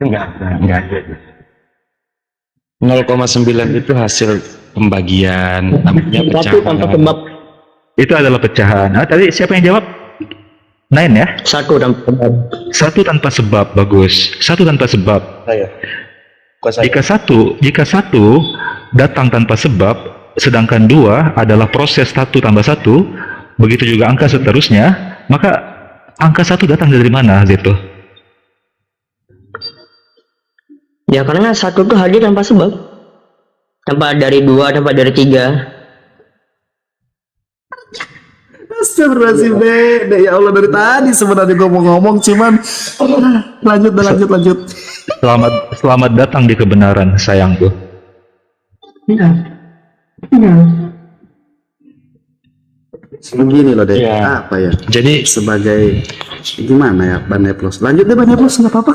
Enggak ada. 0,9 itu hasil pembagian, namanya Satu tanpa pecahan. sebab. Itu adalah pecahan. Tadi siapa yang jawab? Nine ya? Satu tanpa sebab. Satu tanpa sebab, bagus. Satu tanpa sebab. Saya. Jika satu datang tanpa sebab, sedangkan dua adalah proses satu tambah satu, begitu juga angka seterusnya, maka angka satu datang dari mana gitu? Ya karena satu tuh hadir tanpa sebab. Tanpa dari dua, tanpa dari tiga. Astagfirullahaladzim, Dek. Ya Allah, dari tadi sebenarnya gue mau ngomong, cuman lanjut. Selamat datang di kebenaran, sayangku. Begini loh, Dek. Ya. Apa ya? Jadi Sebagai gimana ya, Bane Plus? Lanjut deh, Bane Plus, nggak apa-apa.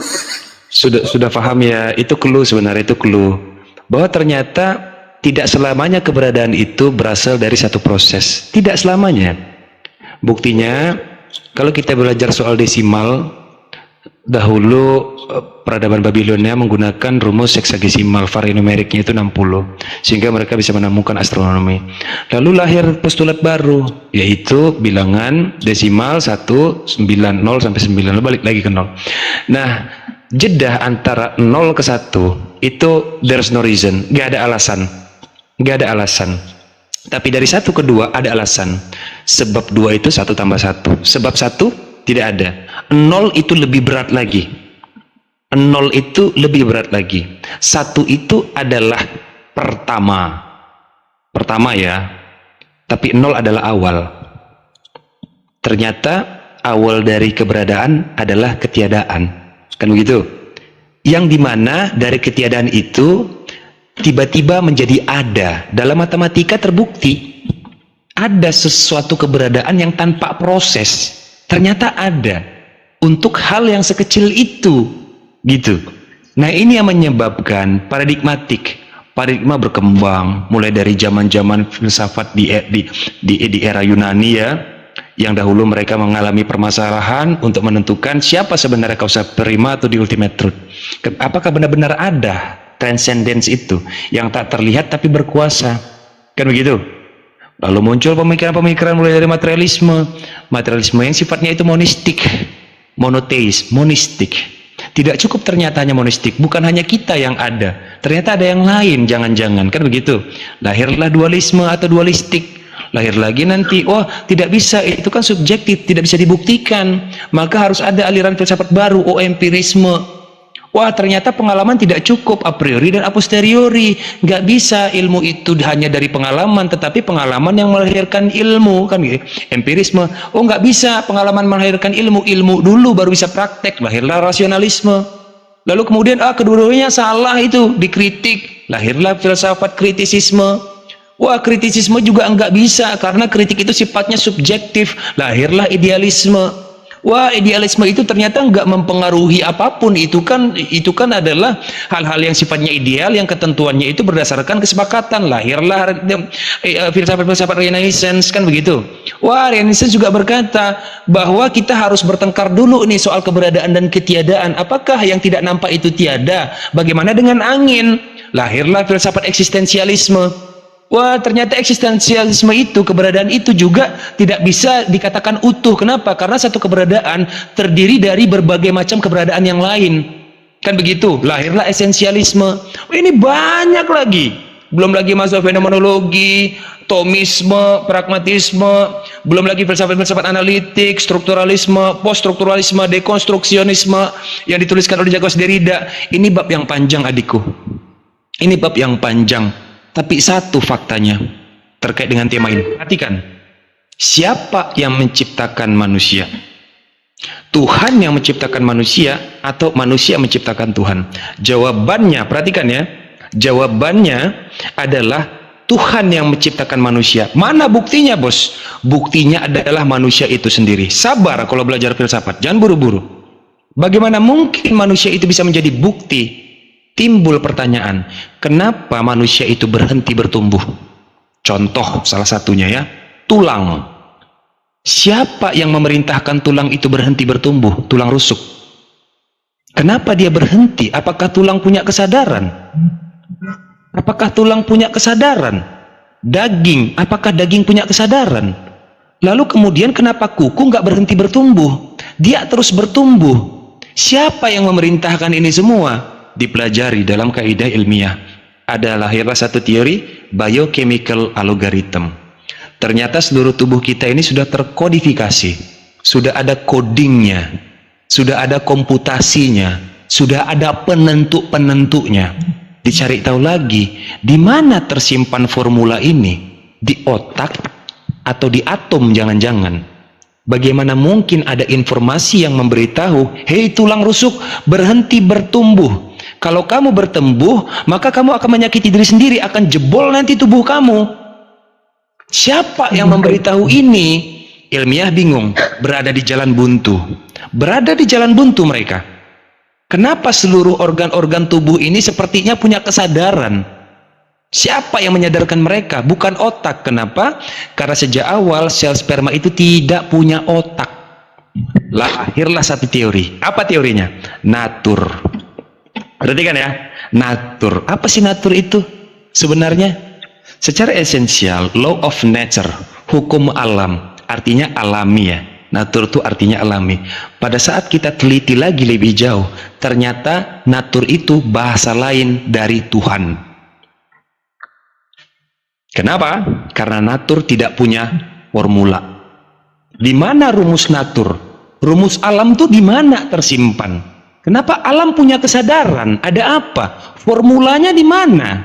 sudah paham ya, itu clue, sebenarnya itu clue bahwa ternyata tidak selamanya keberadaan itu berasal dari satu proses, tidak selamanya. Buktinya kalau kita belajar soal desimal, dahulu peradaban Babilonia menggunakan rumus heksagesimal, varinumeriknya itu 60, sehingga mereka bisa menemukan astronomi. Lalu lahir postulat baru, yaitu bilangan desimal 1, 9, 0 sampai 9, lalu balik lagi ke 0. Nah, jeda antara 0 ke 1 itu there's no reason, nggak ada alasan. Tapi dari 1 ke 2 ada alasan. Sebab 2 itu 1 tambah 1. Sebab 1 tidak ada. 0 itu lebih berat lagi. 0 itu lebih berat lagi. 1 itu adalah pertama ya. Tapi 0 adalah awal. Ternyata awal dari keberadaan adalah ketiadaan. Kan begitu? Yang dimana dari ketiadaan itu tiba-tiba menjadi ada. Dalam matematika terbukti ada sesuatu keberadaan yang tanpa proses ternyata ada untuk hal yang sekecil itu, gitu. Nah, ini yang menyebabkan paradigma berkembang mulai dari zaman-zaman filsafat di era Yunani ya, yang dahulu mereka mengalami permasalahan untuk menentukan siapa sebenarnya kausa prima atau di ultimate truth. Apakah benar-benar ada transcendence itu yang tak terlihat tapi berkuasa, kan begitu? Lalu muncul pemikiran-pemikiran mulai dari materialisme yang sifatnya itu monistik, monoteis, monistik. Tidak cukup ternyata hanya monistik, bukan hanya kita yang ada, ternyata ada yang lain, jangan-jangan, kan begitu? Lahirlah dualisme atau dualistik. Lahir lagi nanti, tidak bisa, itu kan subjektif, tidak bisa dibuktikan, maka harus ada aliran filsafat baru, empirisme. Wah, ternyata pengalaman tidak cukup, a priori dan a posteriori. Nggak bisa ilmu itu hanya dari pengalaman, tetapi pengalaman yang melahirkan ilmu, kan gitu. Empirisme. Oh, nggak bisa pengalaman melahirkan ilmu, ilmu dulu baru bisa praktek, lahirlah rasionalisme. Lalu kemudian, kedua-duanya salah itu, dikritik, lahirlah filsafat kritisisme. Wah, kritisisme juga nggak bisa, karena kritik itu sifatnya subjektif, lahirlah idealisme. Wah, idealisme itu ternyata nggak mempengaruhi apapun, itu kan adalah hal-hal yang sifatnya ideal, yang ketentuannya itu berdasarkan kesepakatan. Lahirlah filsafat-filsafat Renaissance, kan begitu. Wah, Renaissance juga berkata bahwa kita harus bertengkar dulu nih soal keberadaan dan ketiadaan. Apakah yang tidak nampak itu tiada? Bagaimana dengan angin? Lahirlah filsafat eksistensialisme. Wah, ternyata eksistensialisme itu, keberadaan itu juga tidak bisa dikatakan utuh. Kenapa? Karena satu keberadaan terdiri dari berbagai macam keberadaan yang lain. Kan begitu? Lahirlah esensialisme. Ini banyak lagi. Belum lagi masuk fenomenologi, Thomisme, pragmatisme, belum lagi filsafat-filsafat analitik, strukturalisme, poststrukturalisme, dekonstruksionisme yang dituliskan oleh Jacques Derrida. Ini bab yang panjang, adikku. Ini bab yang panjang. Tapi satu faktanya terkait dengan tema ini. Perhatikan, siapa yang menciptakan manusia? Tuhan yang menciptakan manusia atau manusia menciptakan Tuhan? Jawabannya, perhatikan ya, jawabannya adalah Tuhan yang menciptakan manusia. Mana buktinya, bos? Buktinya adalah manusia itu sendiri. Sabar kalau belajar filsafat, jangan buru-buru. Bagaimana mungkin manusia itu bisa menjadi bukti? Timbul pertanyaan, kenapa manusia itu berhenti bertumbuh? Contoh salah satunya ya, tulang. Siapa yang memerintahkan tulang itu berhenti bertumbuh? Tulang rusuk. Kenapa dia berhenti? Apakah tulang punya kesadaran? Apakah tulang punya kesadaran? Daging, apakah daging punya kesadaran? Lalu kemudian kenapa kuku nggak berhenti bertumbuh? Dia terus bertumbuh. Siapa yang memerintahkan ini semua? Dipelajari dalam kaidah ilmiah. Ada lahirlah satu teori biochemical algorithm. Ternyata seluruh tubuh kita ini sudah terkodifikasi, sudah ada codingnya, sudah ada komputasinya, sudah ada penentu-penentunya. Dicari tahu lagi, di mana tersimpan formula ini? Di otak atau di atom jangan-jangan? Bagaimana mungkin ada informasi yang memberitahu, hei tulang rusuk, berhenti bertumbuh. Kalau kamu bertumbuh, maka kamu akan menyakiti diri sendiri, akan jebol nanti tubuh kamu. Siapa yang memberitahu ini? Ilmiah bingung, berada di jalan buntu. Berada di jalan buntu mereka. Kenapa seluruh organ-organ tubuh ini sepertinya punya kesadaran? Siapa yang menyadarkan mereka? Bukan otak. Kenapa? Karena sejak awal sel sperma itu tidak punya otak. Lahirlah satu teori. Apa teorinya? Natur. Perhatikan ya. Natur. Apa sih natur itu? Sebenarnya secara esensial, law of nature, hukum alam, artinya alami ya. Natur itu artinya alami. Pada saat kita teliti lagi lebih jauh, ternyata natur itu bahasa lain dari Tuhan. Kenapa? Karena natur tidak punya formula. Di mana rumus natur? Rumus alam itu di mana tersimpan? Kenapa alam punya kesadaran? Ada apa? Formulanya di mana?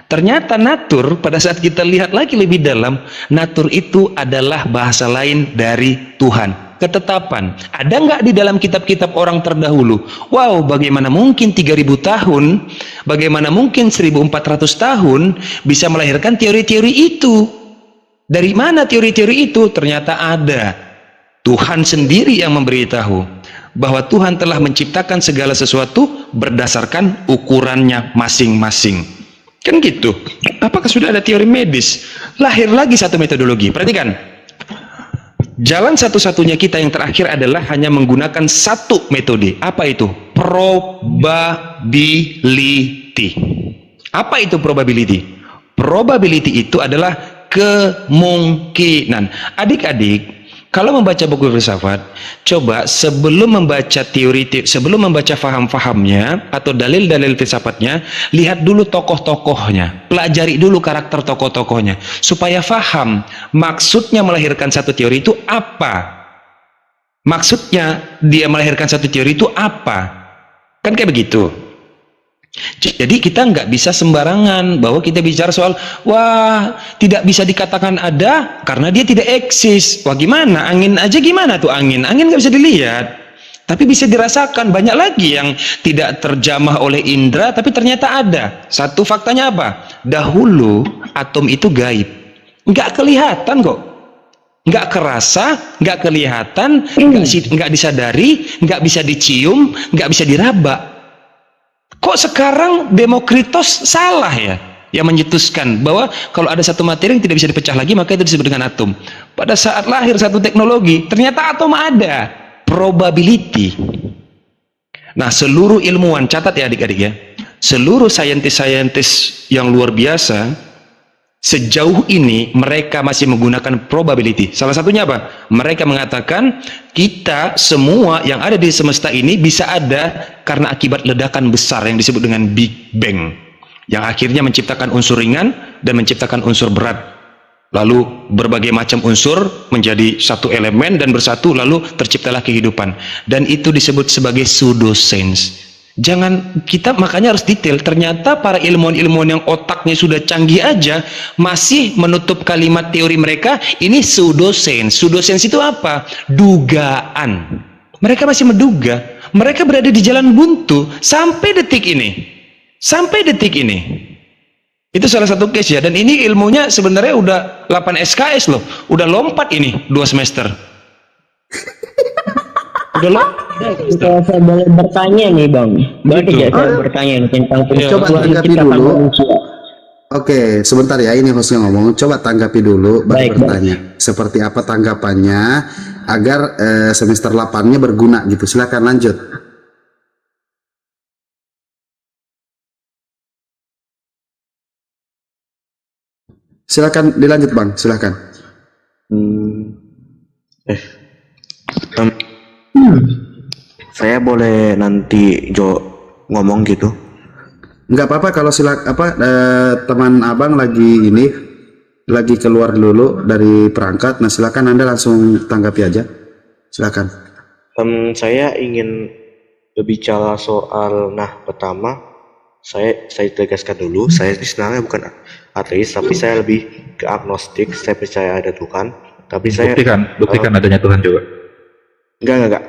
Ternyata natur, pada saat kita lihat lagi lebih dalam, natur itu adalah bahasa lain dari Tuhan. Ketetapan. Ada nggak di dalam kitab-kitab orang terdahulu? Wow, bagaimana mungkin 3000 tahun, bagaimana mungkin 1400 tahun bisa melahirkan teori-teori itu? Dari mana teori-teori itu? Ternyata ada. Tuhan sendiri yang memberitahu bahwa Tuhan telah menciptakan segala sesuatu berdasarkan ukurannya masing-masing. Kan gitu. Apakah sudah ada teori medis? Lahir lagi satu metodologi. Perhatikan. Jalan satu-satunya kita yang terakhir adalah hanya menggunakan satu metode. Apa itu? Probability. Apa itu probability? Probability itu adalah kemungkinan. Adik-adik, kalau membaca buku filsafat, coba sebelum membaca teori, sebelum membaca faham-fahamnya atau dalil-dalil filsafatnya, lihat dulu tokoh-tokohnya, pelajari dulu karakter tokoh-tokohnya, supaya faham maksudnya melahirkan satu teori itu apa. Maksudnya dia melahirkan satu teori itu apa? Kan kayak begitu. Jadi kita nggak bisa sembarangan bahwa kita bicara soal wah tidak bisa dikatakan ada karena dia tidak eksis. Wah gimana? Angin aja gimana tuh angin? Angin nggak bisa dilihat, tapi bisa dirasakan. Banyak lagi yang tidak terjamah oleh indera tapi ternyata ada. Satu faktanya apa? Dahulu atom itu gaib, nggak kelihatan kok, nggak kerasa, nggak kelihatan, nggak disadari, nggak bisa dicium, nggak bisa diraba. Kok sekarang Demokritos salah ya yang menyetuskan bahwa kalau ada satu materi yang tidak bisa dipecah lagi maka itu disebut dengan atom. Pada saat lahir satu teknologi ternyata atom ada. Probability. Nah seluruh ilmuwan, catat ya adik-adik ya, seluruh saintis-saintis yang luar biasa sejauh ini mereka masih menggunakan probability. Salah satunya apa? Mereka mengatakan kita semua yang ada di semesta ini bisa ada karena akibat ledakan besar yang disebut dengan Big Bang, yang akhirnya menciptakan unsur ringan dan menciptakan unsur berat, lalu berbagai macam unsur menjadi satu elemen dan bersatu, lalu terciptalah kehidupan, dan itu disebut sebagai pseudoscience. Jangan, kita makanya harus detail. Ternyata para ilmuwan-ilmuwan yang otaknya sudah canggih aja masih menutup kalimat teori mereka ini pseudoscience. Pseudoscience itu apa? Dugaan. Mereka masih menduga. Mereka berada di jalan buntu sampai detik ini. Sampai detik ini. Itu salah satu case ya. Dan ini ilmunya sebenarnya udah 8 SKS loh. Udah lompat ini 2 semester. Udah lompat. Kalau saya boleh bertanya nih bang, boleh tidak saya bertanya nih tentang Coba tanggapi dulu. Oke, sebentar ya, ini hostnya ngomong. Coba tanggapi dulu, baru bertanya. Seperti apa tanggapannya agar semester 8-nya berguna gitu. Silakan lanjut. Silakan dilanjut Bang, silakan. Saya boleh nanti ngomong gitu? Nggak apa-apa kalau teman abang lagi keluar dulu dari perangkat. Nah silakan Anda langsung tanggapi aja. Silakan. Saya ingin berbicara soal, pertama saya tegaskan dulu, saya sebenarnya bukan ateis, tapi saya lebih ke agnostik. Saya percaya ada Tuhan, tapi saya buktikan adanya Tuhan juga. Enggak.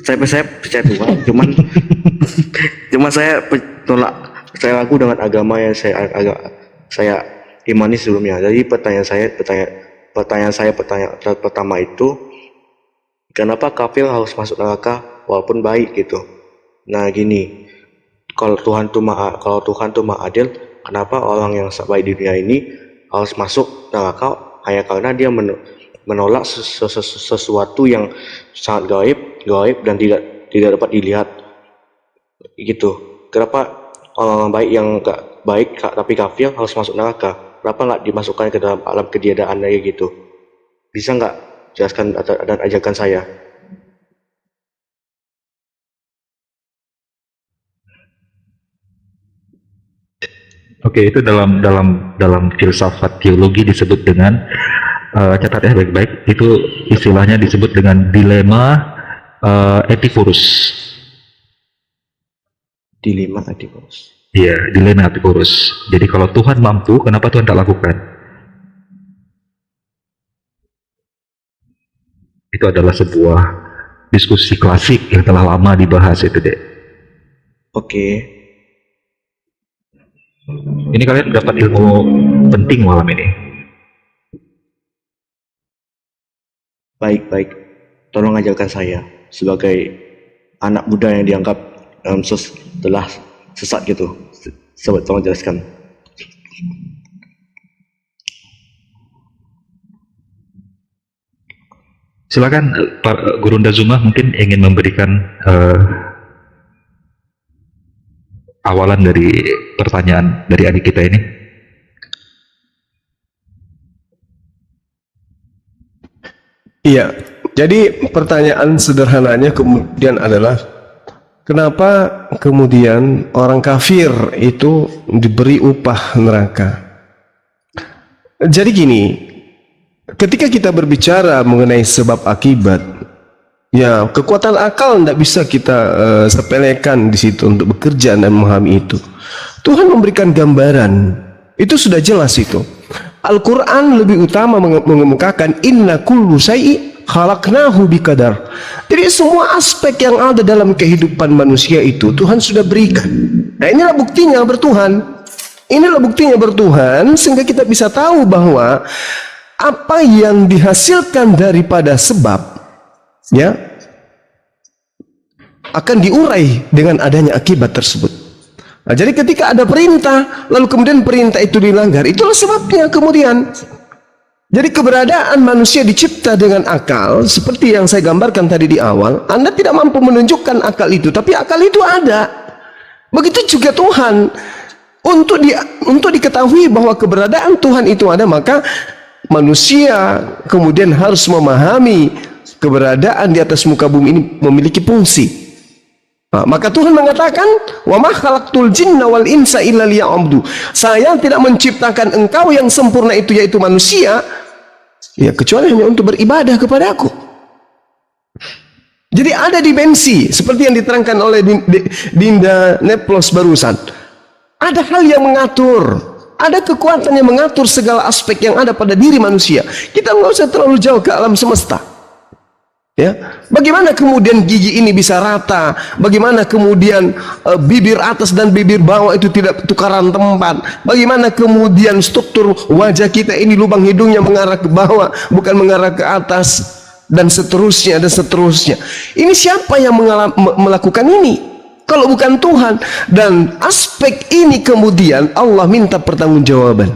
Saya percaya Tuhan, cuman saya tolak, saya ragu dengan agama yang saya imani sebelumnya. Jadi pertanyaan saya pertama itu, kenapa kafir harus masuk neraka walaupun baik gitu? Nah gini, kalau Tuhan tuh maha adil, kenapa orang yang baik di dunia ini harus masuk neraka hanya karena dia menolak sesuatu yang sangat gaib dan tidak dapat dilihat gitu? Kenapa orang baik yang gak baik tapi kafir harus masuk neraka? Kenapa nggak dimasukkan ke dalam alam ketiadaan aja gitu? Bisa nggak jelaskan dan ajarkan saya? Oke, itu dalam filsafat teologi disebut dengan catat ya baik-baik, itu istilahnya disebut dengan dilema Epicurus. Dilema Epicurus. Iya, dilema Epicurus. Jadi kalau Tuhan mampu, kenapa Tuhan tak lakukan? Itu adalah sebuah diskusi klasik yang telah lama dibahas itu, Dek. Oke. Ini kalian dapat ilmu penting malam ini. Baik. Tolong ajarkan saya sebagai anak muda yang dianggap telah sesat gitu. Tolong jelaskan. Silakan Pak Gurunda Zuma mungkin ingin memberikan awalan dari pertanyaan dari adik kita ini. Iya, jadi pertanyaan sederhananya kemudian adalah kenapa kemudian orang kafir itu diberi upah neraka? Jadi gini, ketika kita berbicara mengenai sebab akibat, ya kekuatan akal tidak bisa kita sepelekan di situ untuk bekerja dan memahami itu. Tuhan memberikan gambaran, itu sudah jelas itu. Al-Quran lebih utama mengemukakan inna kullu syai'in khalaqnahu biqadar. Jadi semua aspek yang ada dalam kehidupan manusia itu Tuhan sudah berikan. Nah inilah buktinya bertuhan. Inilah buktinya bertuhan sehingga kita bisa tahu bahwa apa yang dihasilkan daripada sebab ya akan diurai dengan adanya akibat tersebut. Nah, jadi ketika ada perintah lalu kemudian perintah itu dilanggar, itulah sebabnya kemudian. Jadi keberadaan manusia dicipta dengan akal seperti yang saya gambarkan tadi di awal. Anda tidak mampu menunjukkan akal itu, tapi akal itu ada. Begitu juga Tuhan. Untuk diketahui bahwa keberadaan Tuhan itu ada, maka manusia kemudian harus memahami keberadaan di atas muka bumi ini memiliki fungsi. Nah, maka Tuhan mengatakan, "Wa ma khalaqtul jinna wal insa illa liya'budu." Saya tidak menciptakan engkau yang sempurna itu yaitu manusia, ya kecuali hanya untuk beribadah kepada Aku. Jadi ada dimensi seperti yang diterangkan oleh Dinda Neplos barusan. Ada hal yang mengatur, ada kekuatan yang mengatur segala aspek yang ada pada diri manusia. Kita nggak usah terlalu jauh ke alam semesta. Ya, bagaimana kemudian gigi ini bisa rata? Bagaimana kemudian bibir atas dan bibir bawah itu tidak tukaran tempat? Bagaimana kemudian struktur wajah kita ini lubang hidungnya mengarah ke bawah, bukan mengarah ke atas, dan seterusnya dan seterusnya. Ini siapa yang melakukan ini? Kalau bukan Tuhan. Dan aspek ini kemudian Allah minta pertanggungjawaban.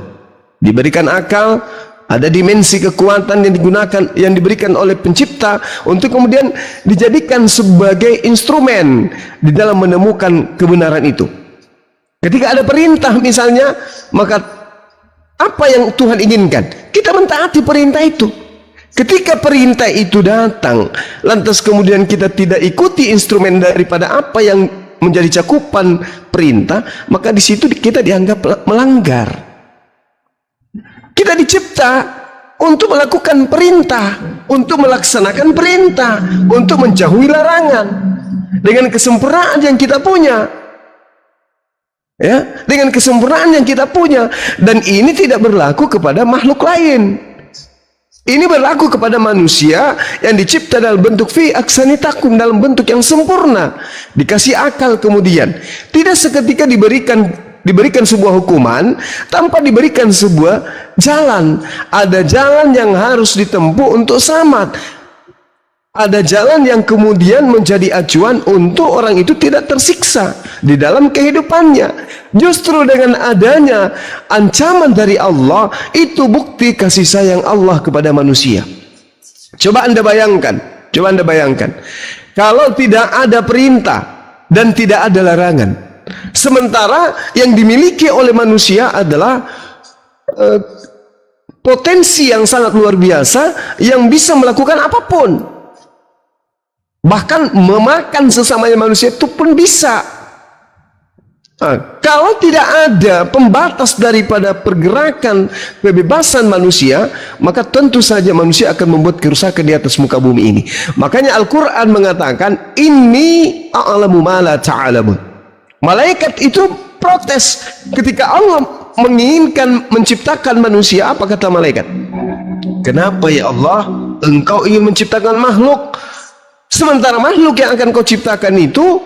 Diberikan akal. Ada dimensi kekuatan yang digunakan, yang diberikan oleh pencipta untuk kemudian dijadikan sebagai instrumen di dalam menemukan kebenaran itu. Ketika ada perintah misalnya, maka Apa yang Tuhan inginkan? Kita mentaati perintah itu. Ketika perintah itu datang, lantas kemudian kita tidak ikuti instrumen daripada apa yang menjadi cakupan perintah, maka di situ kita dianggap melanggar. Kita dicipta untuk melakukan perintah, untuk melaksanakan perintah, untuk menjauhi larangan dengan kesempurnaan yang kita punya. Ya, dengan kesempurnaan yang kita punya, dan ini tidak berlaku kepada makhluk lain. Ini berlaku kepada manusia yang dicipta dalam bentuk fi aksani takum, dalam bentuk yang sempurna, dikasih akal, kemudian tidak seketika diberikan sebuah hukuman tanpa diberikan sebuah jalan. Ada jalan yang harus ditempuh untuk selamat. Ada jalan yang kemudian menjadi acuan untuk orang itu tidak tersiksa di dalam kehidupannya. Justru dengan adanya ancaman dari Allah, itu bukti kasih sayang Allah kepada manusia. Coba Anda bayangkan, kalau tidak ada perintah dan tidak ada larangan, sementara yang dimiliki oleh manusia adalah potensi yang sangat luar biasa yang bisa melakukan apapun. Bahkan memakan sesamanya manusia itu pun bisa. Nah, kalau tidak ada pembatas daripada pergerakan kebebasan manusia, maka tentu saja manusia akan membuat kerusakan di atas muka bumi ini. Makanya Al-Quran mengatakan, Inni a'lamu ma la ta'alamun. Malaikat itu protes ketika Allah menginginkan menciptakan manusia. Apa kata malaikat? Kenapa ya Allah Engkau ingin menciptakan makhluk, sementara makhluk yang akan kau ciptakan itu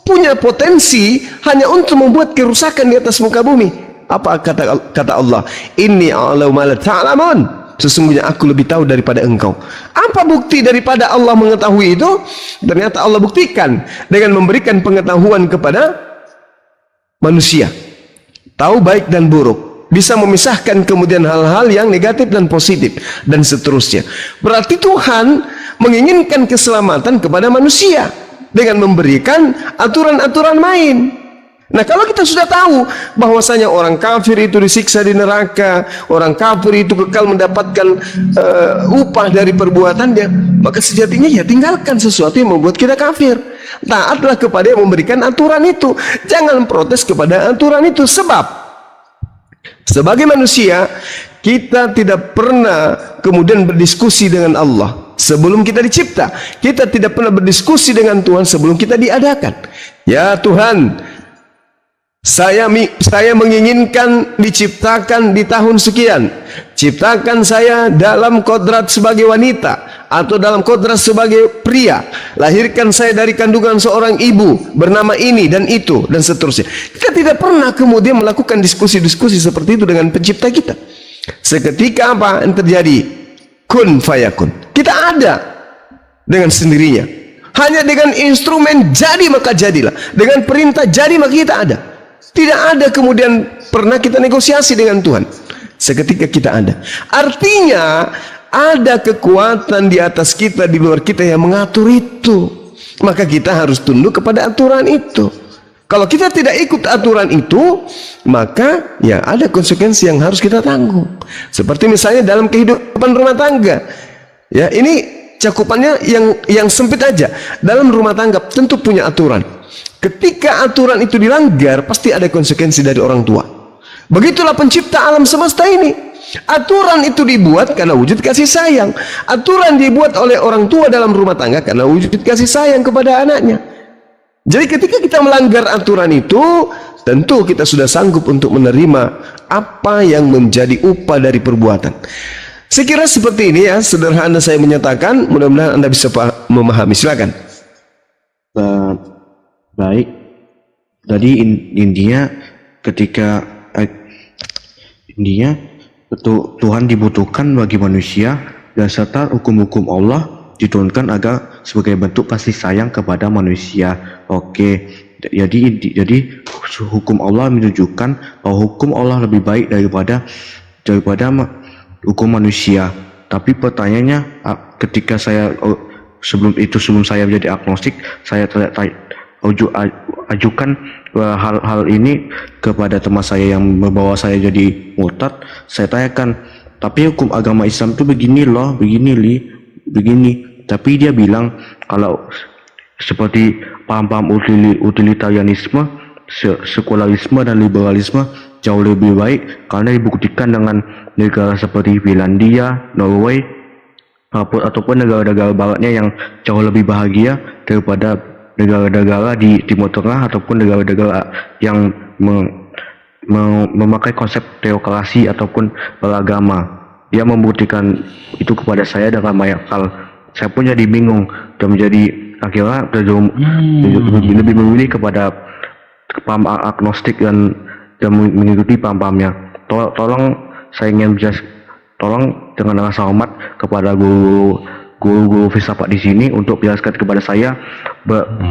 punya potensi hanya untuk membuat kerusakan di atas muka bumi? Apa kata Allah? Inni a'lamu ma la ta'lamun. Sesungguhnya aku lebih tahu daripada engkau. Apa bukti daripada Allah mengetahui itu? Ternyata Allah buktikan dengan memberikan pengetahuan kepada manusia. Tahu baik dan buruk, bisa memisahkan kemudian hal-hal yang negatif dan positif, dan seterusnya. Berarti Tuhan menginginkan keselamatan kepada manusia dengan memberikan aturan-aturan main. Nah, kalau kita sudah tahu bahwasanya orang kafir itu disiksa di neraka, orang kafir itu kekal mendapatkan upah dari perbuatannya, maka sejatinya ya tinggalkan sesuatu yang membuat kita kafir. Taatlah kepada yang memberikan aturan itu. Jangan protes kepada aturan itu, sebab sebagai manusia kita tidak pernah kemudian berdiskusi dengan Allah sebelum kita dicipta. Kita tidak pernah berdiskusi dengan Tuhan sebelum kita diadakan. Ya Tuhan, saya menginginkan diciptakan di tahun sekian. Ciptakan saya dalam kodrat sebagai wanita atau dalam kodrat sebagai pria. Lahirkan saya dari kandungan seorang ibu bernama ini dan itu dan seterusnya. Kita tidak pernah kemudian melakukan diskusi-diskusi seperti itu dengan pencipta kita. Seketika apa yang terjadi? Kun fayakun. Kita ada dengan sendirinya. Hanya dengan instrumen jadi maka jadilah. Dengan perintah jadi maka kita ada. Tidak ada kemudian pernah kita negosiasi dengan Tuhan. Seketika kita ada. Artinya ada kekuatan di atas kita, di luar kita yang mengatur itu. Maka kita harus tunduk kepada aturan itu. Kalau kita tidak ikut aturan itu, maka ya ada konsekuensi yang harus kita tanggung. Seperti misalnya dalam kehidupan rumah tangga. Ya, ini cakupannya yang sempit aja. Dalam rumah tangga tentu punya aturan. Ketika aturan itu dilanggar, pasti ada konsekuensi dari orang tua. Begitulah pencipta alam semesta ini. Aturan itu dibuat karena wujud kasih sayang. Aturan dibuat oleh orang tua dalam rumah tangga karena wujud kasih sayang kepada anaknya. Jadi ketika kita melanggar aturan itu, tentu kita sudah sanggup untuk menerima apa yang menjadi upah dari perbuatan. Saya kira seperti ini ya, sederhana saya menyatakan, mudah-mudahan Anda bisa memahami. Silakan. Baik. Jadi intinya ketika Tuhan dibutuhkan bagi manusia, dan serta hukum-hukum Allah diturunkan agar sebagai bentuk kasih sayang kepada manusia. Oke. Jadi hukum Allah menunjukkan bahwa hukum Allah lebih baik daripada hukum manusia. Tapi pertanyaannya, ketika saya sebelum saya menjadi agnostik, saya ajukan hal-hal ini kepada teman saya yang membawa saya jadi murtad. Saya tanyakan, tapi hukum agama Islam itu begini loh, begini. Tapi dia bilang kalau seperti paham-paham utilitarianisme, sekularisme dan liberalisme jauh lebih baik karena dibuktikan dengan negara seperti Finlandia, Norway, ataupun negara-negara baratnya yang jauh lebih bahagia daripada negara-negara di Timur Tengah ataupun negara-negara yang memakai konsep teokrasi ataupun beragama. Dia membuktikan itu kepada saya dengan banyak hal. Saya pun jadi bingung dan menjadi akhirnya lebih memilih kepada paham agnostik dan mengikuti paham-pahamnya. Tolong saya ingin tolong dengan rasa hormat kepada guru filsafat di sini untuk jelaskan kepada saya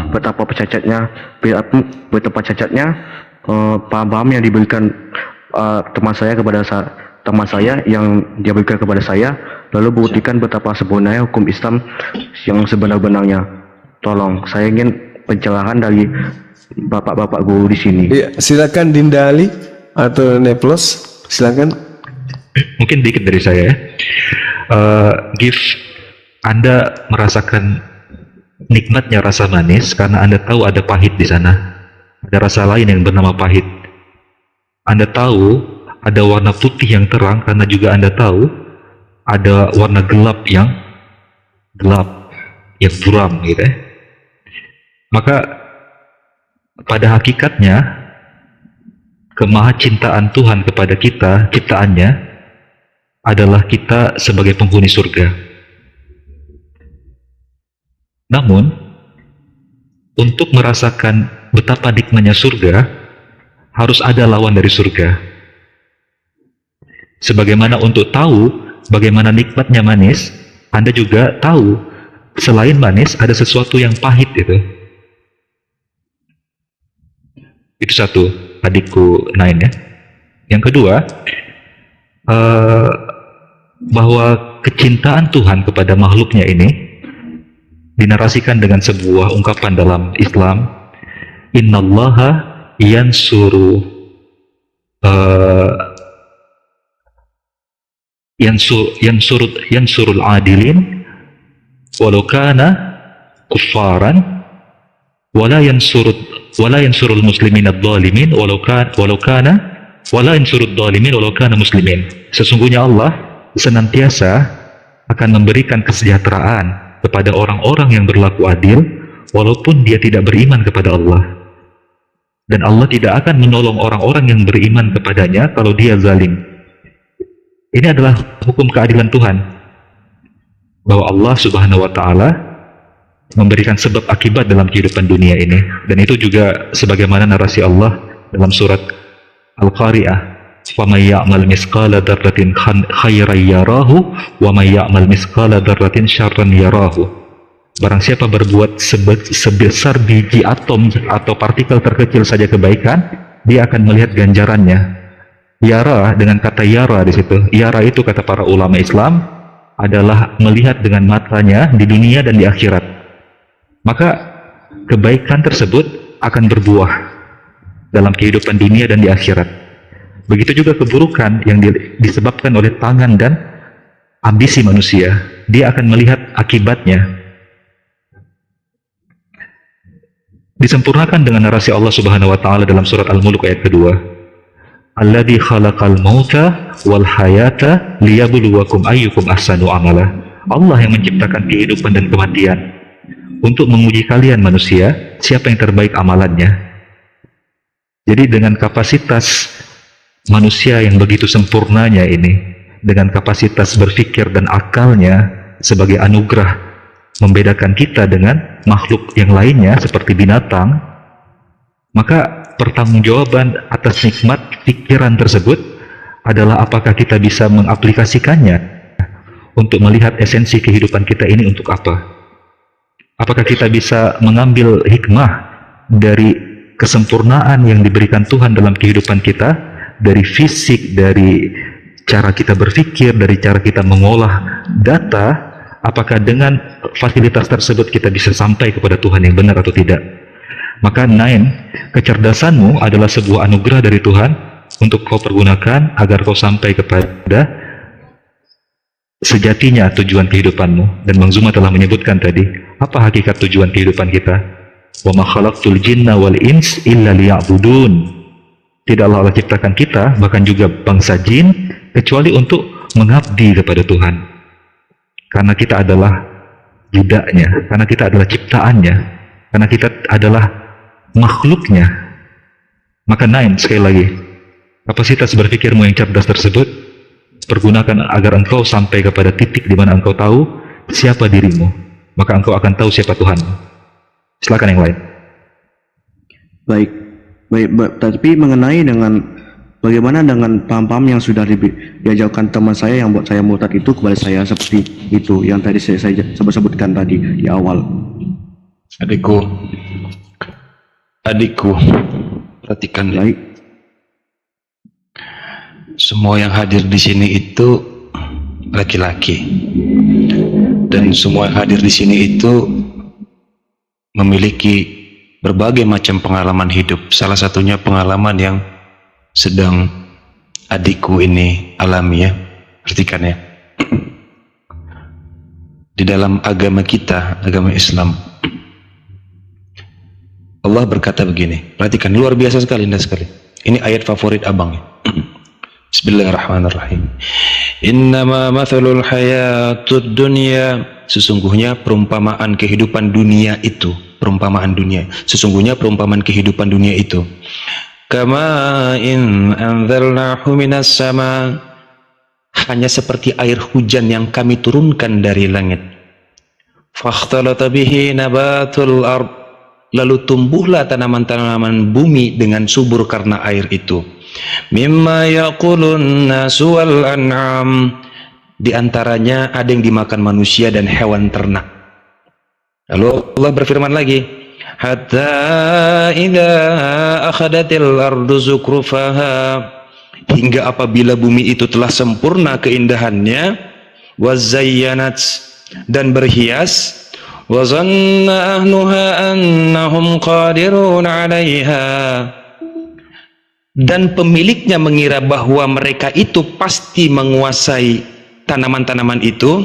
betapa cacatnya paham-paham yang diberikan teman saya yang dia berikan kepada saya, lalu buktikan betapa sempurnanya hukum Islam yang sebenar-benarnya. Tolong, saya ingin pencerahan dari bapak-bapak guru di sini. Iya, silakan Dinda Ali atau Neplos, silakan. Mungkin dikit dari saya ya. Anda merasakan nikmatnya rasa manis karena Anda tahu ada pahit di sana. Ada rasa lain yang bernama pahit. Anda tahu ada warna putih yang terang karena juga Anda tahu ada warna gelap yang buram gitu ya. Maka pada hakikatnya kemahacintaan Tuhan kepada kita, ciptaannya adalah kita sebagai penghuni surga. Namun untuk merasakan betapa nikmatnya surga harus ada lawan dari surga. Sebagaimana untuk tahu bagaimana nikmatnya manis, Anda juga tahu selain manis ada sesuatu yang pahit itu. Itu satu, adikku Nain ya. Yang kedua, bahwa kecintaan Tuhan kepada makhluknya ini dinarasikan dengan sebuah ungkapan dalam Islam, innallaha yansurul adilin walau kana kuffaran wala yansurul muslimin ad-dhalimin walau yansurud dhalimin walau kana muslimin. Sesungguhnya Allah senantiasa akan memberikan kesejahteraan kepada orang-orang yang berlaku adil walaupun dia tidak beriman kepada Allah, dan Allah tidak akan menolong orang-orang yang beriman kepadanya kalau dia zalim. Ini adalah hukum keadilan Tuhan, bahwa Allah Subhanahu wa Ta'ala memberikan sebab akibat dalam kehidupan dunia ini. Dan itu juga sebagaimana narasi Allah dalam surat Al-Qari'ah, وَمَنْ يَعْمَلْ مِثْقَالَ ذَرَّةٍ خَيْرًا يَرَهُ وَمَنْ يَعْمَلْ مِثْقَالَ ذَرَّةٍ شَرًّا يَرَهُ. Barang siapa berbuat sebesar biji atom atau partikel terkecil saja kebaikan, dia akan melihat ganjarannya. Yara, dengan kata yara di situ, yara itu kata para ulama Islam adalah melihat dengan matanya di dunia dan di akhirat. Maka kebaikan tersebut akan berbuah dalam kehidupan dunia dan di akhirat. Begitu juga keburukan yang disebabkan oleh tangan dan ambisi manusia, dia akan melihat akibatnya. Disempurnakan dengan narasi Allah Subhanahu wa Ta'ala dalam surat Al-Mulk ayat kedua, alladzi khalaqal mauta wal hayata liyabluwakum ayyukum ahsanu amala. Allah yang menciptakan kehidupan dan kematian untuk menguji kalian manusia, siapa yang terbaik amalannya. Jadi dengan kapasitas manusia yang begitu sempurnanya ini, dengan kapasitas berpikir dan akalnya sebagai anugerah membedakan kita dengan makhluk yang lainnya seperti binatang, maka pertanggungjawaban atas nikmat pikiran tersebut adalah apakah kita bisa mengaplikasikannya untuk melihat esensi kehidupan kita ini untuk apa. Apakah kita bisa mengambil hikmah dari kesempurnaan yang diberikan Tuhan dalam kehidupan kita, dari fisik, dari cara kita berpikir, dari cara kita mengolah data. Apakah dengan fasilitas tersebut kita bisa sampai kepada Tuhan yang benar atau tidak? Maka 9, kecerdasanmu adalah sebuah anugerah dari Tuhan untuk kau pergunakan agar kau sampai kepada sejatinya tujuan kehidupanmu. Dan Bang Zuma telah menyebutkan tadi, apa hakikat tujuan kehidupan kita? Wa ma khalaqtul jinna wal ins illa liya'budun. Tidaklah Allah ciptakan kita, bahkan juga bangsa jin, kecuali untuk mengabdi kepada Tuhan. Karena kita adalah budaknya, karena kita adalah ciptaannya, karena kita adalah makhluknya. Maka 9, sekali lagi, kapasitas berpikirmu yang cerdas tersebut pergunakan agar engkau sampai kepada titik di mana engkau tahu siapa dirimu, maka engkau akan tahu siapa Tuhan. Silakan yang lain. Baik, tapi mengenai dengan bagaimana dengan paham-paham yang sudah diajarkan teman saya yang buat saya murtad itu kepada saya seperti itu yang tadi saya sebutkan tadi di awal. Adikku, perhatikan. Baik. Semua yang hadir di sini itu laki-laki, dan semua yang hadir di sini itu memiliki berbagai macam pengalaman hidup. Salah satunya pengalaman yang sedang adikku ini alami ya. Perhatikan ya. Di dalam agama kita, agama Islam, Allah berkata begini. Perhatikan, luar biasa sekali, indah sekali. Ini ayat favorit abang ya. Bismillahirrahmanirrahim. Innama mathalul hayatud dunya, sesungguhnya perumpamaan kehidupan dunia itu, perumpamaan dunia, sesungguhnya perumpamaan kehidupan dunia itu, kama in anzalnahu minas sama, hanya seperti air hujan yang kami turunkan dari langit. Fakhtalata bihi nabatul ard, lalu tumbuhlah tanaman-tanaman bumi dengan subur karena air itu. Mimma yaqulun nasu wal an'am, di antaranya ada yang dimakan manusia dan hewan ternak. Lalu Allah berfirman lagi, hatta idza akhadatil ardu zukrufaha, hingga apabila bumi itu telah sempurna keindahannya, wazayyanat, dan berhias, wa zanna ahluha annahum qadirun 'alaiha, dan pemiliknya mengira bahwa mereka itu pasti menguasai tanaman-tanaman itu.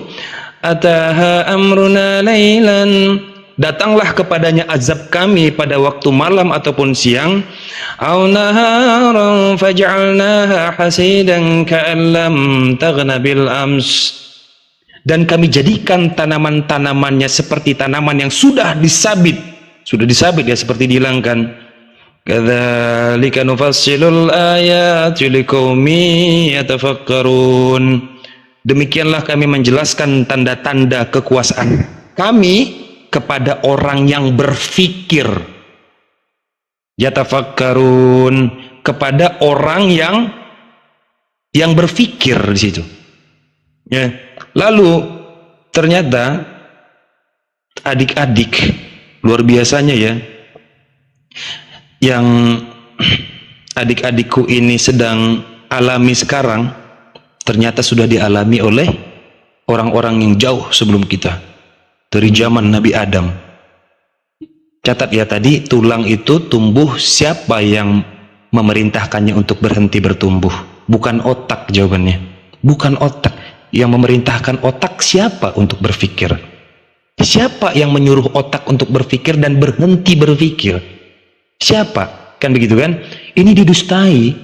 Ataha amruna lailan, datanglah kepadanya azab kami pada waktu malam ataupun siang. Aw naharan faj'alnaha hasidan ka'an lam taghna bil ams, dan kami jadikan tanaman-tanamannya seperti tanaman yang sudah disabit ya, seperti dihilangkan. Kadzalika nufassilul ayati liqaumin yatafakkarun, demikianlah kami menjelaskan tanda-tanda kekuasaan kami kepada orang yang berfikir. Yatafakkarun, kepada orang yang berfikir di situ. Ya. Lalu ternyata adik-adik, luar biasanya ya, yang adik-adikku ini sedang alami sekarang, ternyata sudah dialami oleh orang-orang yang jauh sebelum kita, dari zaman Nabi Adam. Catat ya, tadi tulang itu tumbuh, siapa yang memerintahkannya untuk berhenti bertumbuh? Bukan otak, jawabannya. Bukan otak. Yang memerintahkan otak siapa untuk berpikir? Siapa yang menyuruh otak untuk berpikir dan berhenti berpikir? Siapa? Kan begitu kan? Ini didustai.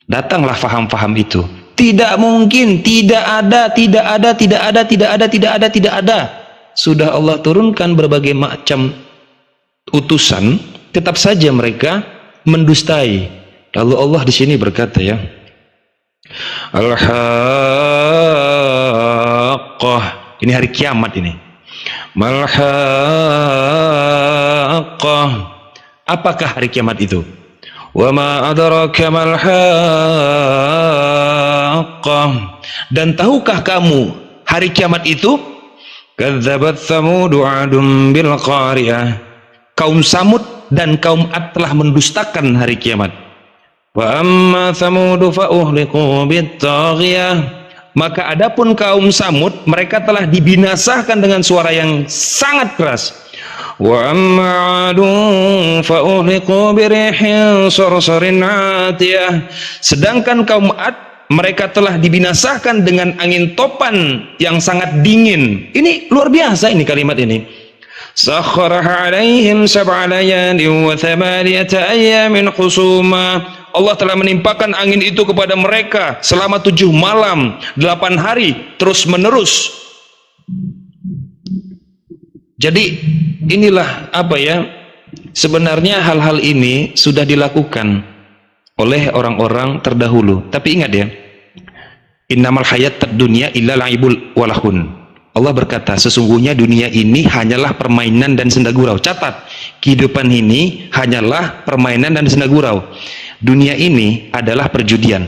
Datanglah faham-faham itu. Tidak mungkin, tidak ada. Sudah Allah turunkan berbagai macam utusan, tetap saja mereka mendustai. Lalu Allah di sini berkata ya, Al-Haqqah, ini hari kiamat ini. Mal-Haqqah, apakah hari kiamat itu? Wa ma adraka mal haqqah, dan tahukah kamu hari kiamat itu? Kadzabat Tsamud 'adun bil qariyah, kaum Samud dan kaum Ad telah mendustakan hari kiamat. Wa amma Tsamud fa uhliqu bit taghiyah, maka adapun kaum Samud, mereka telah dibinasakan dengan suara yang sangat keras. وأما عاد فأهلكوا بريح صرصر عاتية. Sedangkan kaum Ad, mereka telah dibinasakan dengan angin topan yang sangat dingin. Ini luar biasa ini kalimat ini. Sakharaha alaihim sab'a layalin wa thamaniyata ayyamin husuma. Allah telah menimpakan angin itu kepada mereka selama 7 malam 8 hari terus menerus. Jadi inilah apa ya, sebenarnya hal-hal ini sudah dilakukan oleh orang-orang terdahulu. Tapi ingat ya, innamal hayatad dunya illa la'ibul walahun. Allah berkata, sesungguhnya dunia ini hanyalah permainan dan senda gurau. Catat, kehidupan ini hanyalah permainan dan senda gurau. Dunia ini adalah perjudian.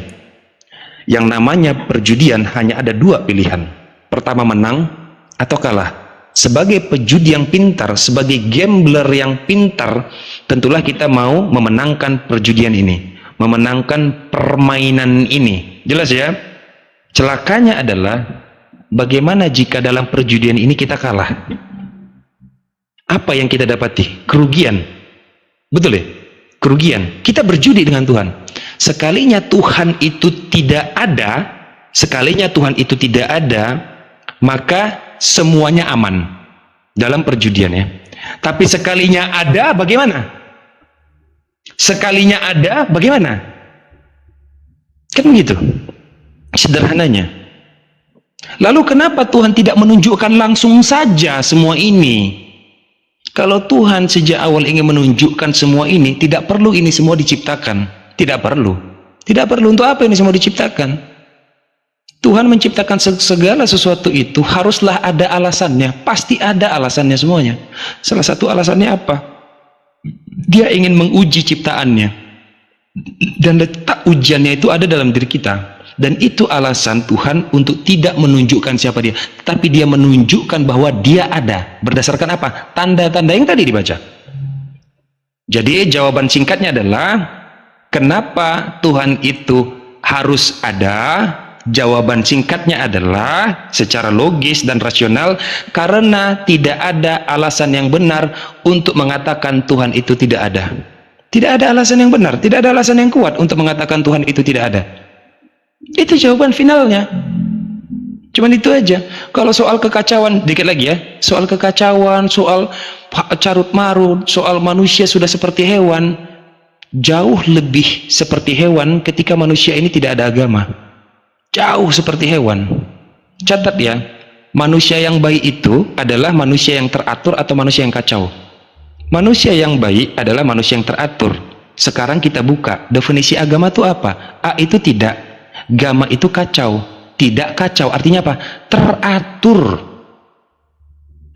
Yang namanya perjudian hanya ada 2 pilihan. Pertama, menang atau kalah. Sebagai pejudi yang pintar, sebagai gambler yang pintar, tentulah kita mau memenangkan perjudian ini, memenangkan permainan ini. Jelas ya? Celakanya adalah bagaimana jika dalam perjudian ini kita kalah? Apa yang kita dapati? Kerugian. Betul ya? Kerugian. Kita berjudi dengan Tuhan. Sekalinya Tuhan itu tidak ada, sekalinya Tuhan itu tidak ada, maka semuanya aman dalam perjudian ya. Tapi sekalinya ada, bagaimana? Sekalinya ada, bagaimana? Kan begitu sederhananya. Lalu kenapa Tuhan tidak menunjukkan langsung saja semua ini? Kalau Tuhan sejak awal ingin menunjukkan semua ini, tidak perlu ini semua diciptakan. Tidak perlu. Tidak perlu. Untuk apa ini semua diciptakan? Tuhan menciptakan segala sesuatu itu haruslah ada alasannya. Pasti ada alasannya semuanya. Salah satu alasannya apa? Dia ingin menguji ciptaannya. Dan letak ujiannya itu ada dalam diri kita. Dan itu alasan Tuhan untuk tidak menunjukkan siapa dia, tapi dia menunjukkan bahwa dia ada. Berdasarkan apa? Tanda-tanda yang tadi dibaca. Jadi jawaban singkatnya adalah, kenapa Tuhan itu harus ada? Jawaban singkatnya adalah secara logis dan rasional, karena tidak ada alasan yang benar untuk mengatakan Tuhan itu tidak ada. Tidak ada alasan yang benar, tidak ada alasan yang kuat untuk mengatakan Tuhan itu tidak ada. Itu jawaban finalnya. Cuman itu aja. Kalau soal kekacauan, dikit lagi ya, soal kekacauan, soal carut marut, soal manusia sudah seperti hewan, jauh lebih seperti hewan ketika manusia ini tidak ada agama. Jauh seperti hewan. Catat ya, manusia yang baik itu adalah manusia yang teratur atau manusia yang kacau. Manusia yang baik adalah manusia yang teratur. Sekarang kita buka definisi agama itu apa? A itu tidak, agama itu kacau. Tidak kacau artinya apa? Teratur.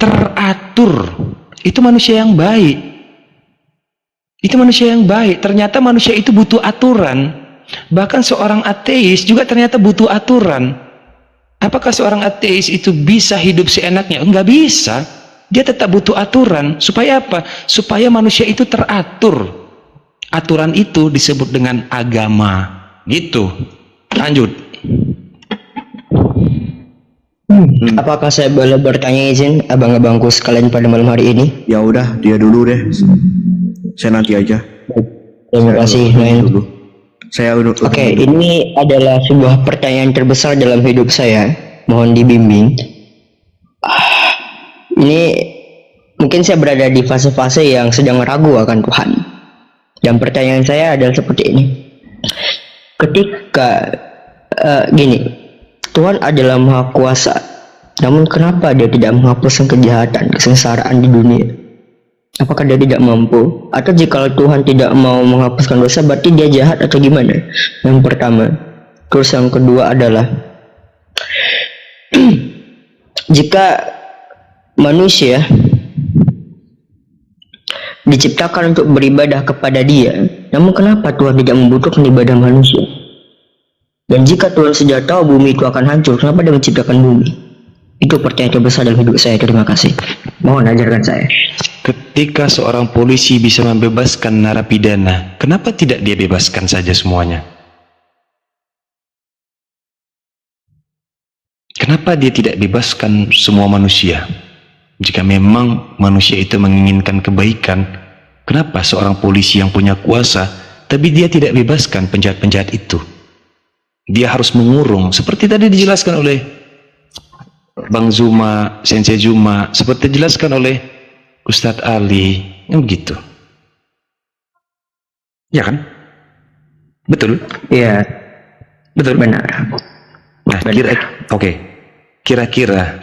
Teratur. Itu manusia yang baik. Itu manusia yang baik. Ternyata manusia itu butuh aturan. Bahkan seorang ateis juga ternyata butuh aturan. Apakah seorang ateis itu bisa hidup seenaknya? Enggak bisa. Dia tetap butuh aturan. Supaya apa? Supaya manusia itu teratur. Aturan itu disebut dengan agama. Gitu. Lanjut. Apakah saya boleh bertanya, izin abang-abangku sekalian pada malam hari ini? Ya udah, dia dulu deh. Saya nanti aja. Terima kasih, Noen. Dulu. Saya udah. Oke, ini adalah sebuah pertanyaan terbesar dalam hidup saya. Mohon dibimbing. Ini mungkin saya berada di fase-fase yang sedang ragu akan Tuhan. Dan pertanyaan saya adalah seperti ini. Ketika gini, Tuhan adalah Maha Kuasa, namun kenapa Dia tidak menghapuskan kejahatan, kesengsaraan di dunia? Apakah Dia tidak mampu? Atau jika Tuhan tidak mau menghapuskan dosa, berarti Dia jahat atau gimana? Yang pertama. Terus yang kedua adalah, jika manusia diciptakan untuk beribadah kepada Dia, namun kenapa Tuhan tidak membutuhkan ibadah manusia? Dan jika Tuhan sudah tahu bumi itu akan hancur, kenapa Dia menciptakan bumi? Itu pertanyaan terbesar dalam hidup saya. Terima kasih. Mohon ajarkan saya. Ketika seorang polisi bisa membebaskan narapidana, kenapa tidak dia bebaskan saja semuanya? Kenapa dia tidak bebaskan semua manusia? Jika memang manusia itu menginginkan kebaikan, kenapa seorang polisi yang punya kuasa, tapi dia tidak bebaskan penjahat-penjahat itu? Dia harus mengurung, seperti tadi dijelaskan oleh Bang Zuma, Sensei Zuma, seperti dijelaskan oleh Ustadz Ali, yang begitu. Ya kan? Betul? Iya, Betul? benar. Nah, kira-kira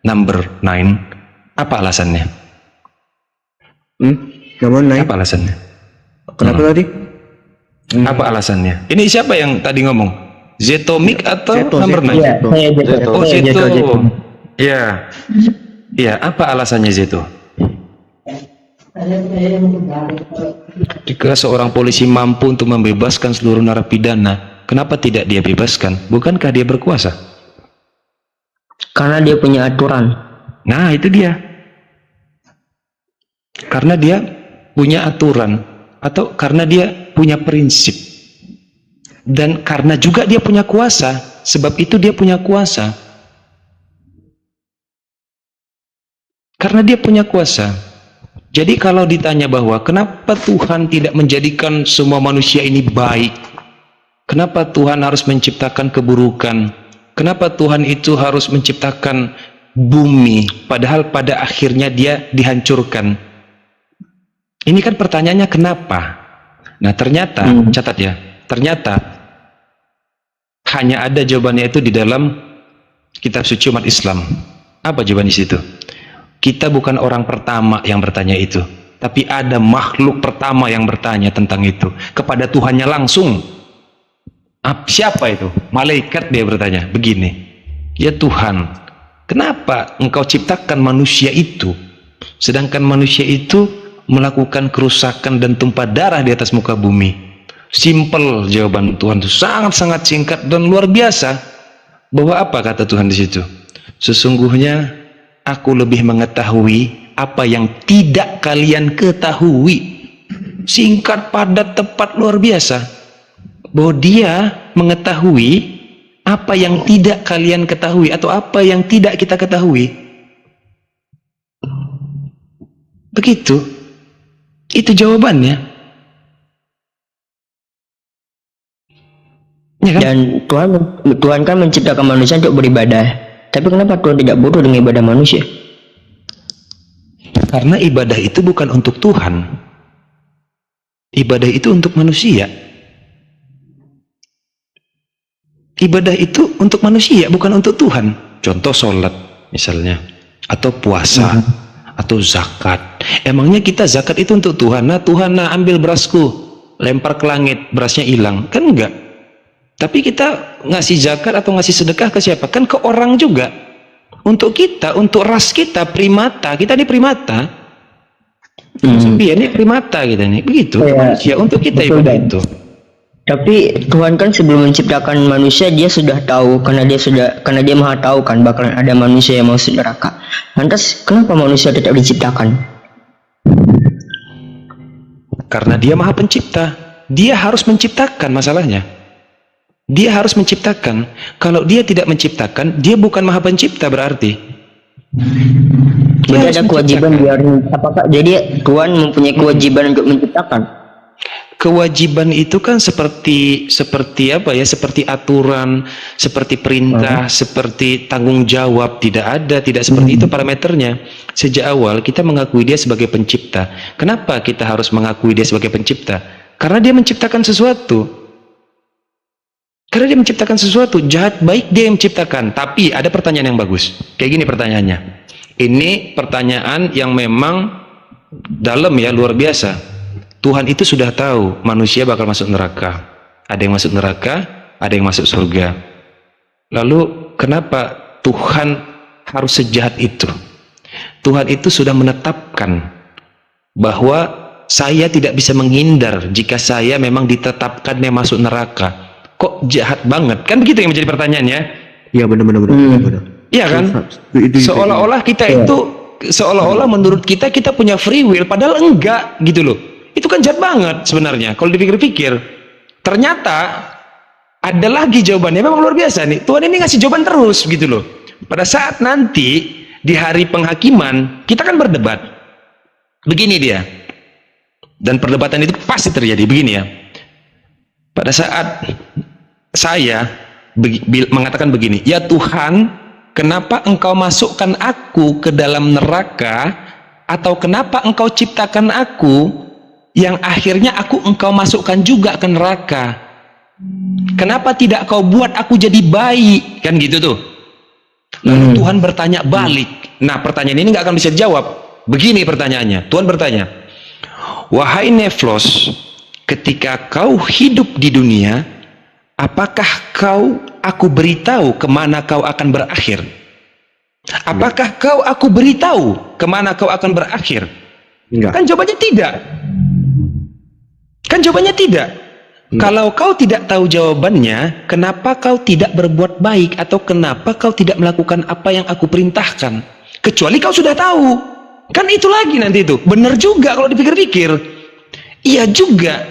number 9, apa alasannya? Nomor naik. Apa alasannya? Kenapa tadi? Apa alasannya? Ini siapa yang tadi ngomong? Zetomik atau Zeto, number Zeto. 9? Iya, saya Zeto. Oh, Saya Zeto. Zeto. Ya. Ya, apa alasannya Zeto? Jika seorang polisi mampu untuk membebaskan seluruh narapidana, kenapa tidak dia bebaskan? Bukankah dia berkuasa? Karena dia punya aturan. Nah, itu dia. Karena dia punya aturan, atau karena dia punya prinsip. Dan karena juga dia punya kuasa, sebab itu dia punya kuasa. Karena dia punya kuasa. Jadi kalau ditanya bahwa kenapa Tuhan tidak menjadikan semua manusia ini baik? Kenapa Tuhan harus menciptakan keburukan? Kenapa Tuhan itu harus menciptakan bumi, padahal pada akhirnya dia dihancurkan? Ini kan pertanyaannya kenapa? Nah, ternyata, catat ya, ternyata hanya ada jawabannya itu di dalam kitab suci umat Islam. Apa jawaban di situ? Kita bukan orang pertama yang bertanya itu, tapi ada makhluk pertama yang bertanya tentang itu kepada Tuhannya langsung. Siapa itu? Malaikat, dia bertanya begini, ya Tuhan, kenapa engkau ciptakan manusia itu, sedangkan manusia itu melakukan kerusakan dan tumpah darah di atas muka bumi? Simple jawaban Tuhan itu, sangat-sangat singkat dan luar biasa. Bahwa apa kata Tuhan di situ? Sesungguhnya aku lebih mengetahui apa yang tidak kalian ketahui. Singkat, padat, tepat, luar biasa. Bahwa dia mengetahui apa yang tidak kalian ketahui, atau apa yang tidak kita ketahui. Begitu. Itu jawabannya. Ya kan? Dan Tuhan kan menciptakan manusia untuk beribadah. Tapi kenapa Tuhan tidak bodoh dengan ibadah manusia? Karena ibadah itu bukan untuk Tuhan. Ibadah itu untuk manusia. Ibadah itu untuk manusia, bukan untuk Tuhan. Contoh sholat misalnya, atau puasa, atau zakat. Emangnya kita zakat itu untuk Tuhan? Nah Tuhan, nah ambil berasku, lempar ke langit, berasnya hilang. Kan enggak. Tapi kita ngasih zakat atau ngasih sedekah ke siapa? Kan ke orang juga. Untuk kita, untuk ras kita, primata. Kita ini primata. Ini primata kita ini. Begitu. Ya, manusia. Untuk kita ibadah itu. Tapi Tuhan kan sebelum menciptakan manusia, dia sudah tahu, karena dia maha tahu kan bakalan ada manusia yang masuk neraka. Lantas kenapa manusia tetap diciptakan? Karena dia maha pencipta. Dia harus menciptakan, masalahnya. Dia harus menciptakan. Kalau dia tidak menciptakan, dia bukan maha pencipta berarti. Jadi ada kewajiban biar apakah? Jadi Tuhan mempunyai kewajiban untuk menciptakan. Kewajiban itu kan seperti apa ya? Seperti aturan, seperti perintah, seperti tanggung jawab. Tidak seperti itu parameternya. Sejak awal kita mengakui dia sebagai pencipta. Kenapa kita harus mengakui dia sebagai pencipta? Karena dia menciptakan sesuatu. Karena dia menciptakan sesuatu, jahat baik dia yang menciptakan. Tapi ada pertanyaan yang bagus. Kayak gini pertanyaannya. Ini pertanyaan yang memang dalam ya, luar biasa. Tuhan itu sudah tahu manusia bakal masuk neraka. Ada yang masuk neraka, ada yang masuk surga. Lalu kenapa Tuhan harus sejahat itu? Tuhan itu sudah menetapkan bahwa saya tidak bisa menghindar jika saya memang ditetapkan yang masuk neraka. Kok jahat banget? Kan begitu yang menjadi pertanyaannya. Iya, benar. Iya kan? Seolah-olah kita itu, seolah-olah menurut kita punya free will, padahal enggak gitu loh. Itu kan jahat banget sebenarnya kalau dipikir-pikir. Ternyata ada lagi jawabannya, memang luar biasa nih. Tuhan ini ngasih jawaban terus gitu loh. Pada saat nanti di hari penghakiman kita kan berdebat. Begini dia. Dan perdebatan itu pasti terjadi begini ya. Pada saat saya mengatakan begini, ya Tuhan, kenapa engkau masukkan aku ke dalam neraka, atau kenapa engkau ciptakan aku yang akhirnya engkau masukkan juga ke neraka? Kenapa tidak kau buat aku jadi baik? Kan gitu tuh. Lalu Tuhan bertanya balik. Nah, pertanyaan ini nggak akan bisa dijawab. Begini pertanyaannya, Tuhan bertanya, wahai Neflos, ketika kau hidup di dunia, apakah aku beritahu kemana kau akan berakhir? Apakah aku beritahu kemana kau akan berakhir? Enggak. Kan jawabannya tidak. Kan jawabannya tidak. Kalau kau tidak tahu jawabannya, kenapa kau tidak berbuat baik, atau kenapa kau tidak melakukan apa yang aku perintahkan? Kecuali kau sudah tahu. Kan itu lagi nanti itu. Benar juga kalau dipikir-pikir. Iya juga.